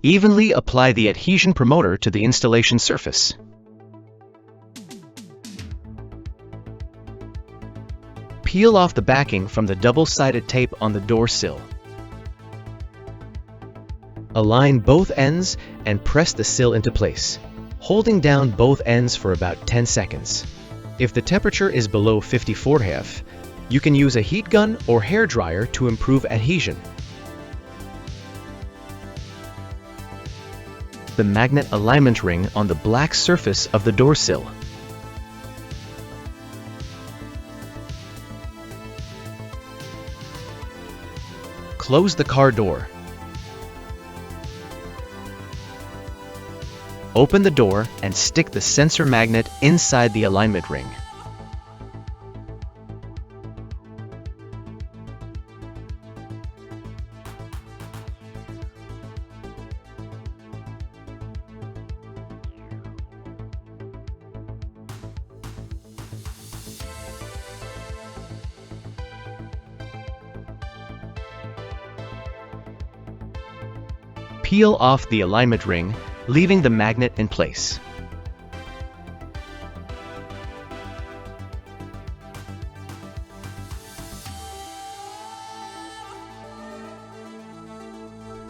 Evenly apply the adhesion promoter to the installation surface. Peel off the backing from the double-sided tape on the door sill. Align both ends and press the sill into place, holding down both ends for about 10 seconds. If the temperature is below 54°F, you can use a heat gun or hair dryer to improve adhesion. The magnet alignment ring on the black surface of the door sill. Close the car door. Open the door and stick the sensor magnet inside the alignment ring. Peel off the alignment ring, leaving the magnet in place.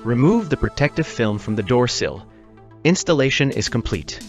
Remove the protective film from the door sill. Installation is complete.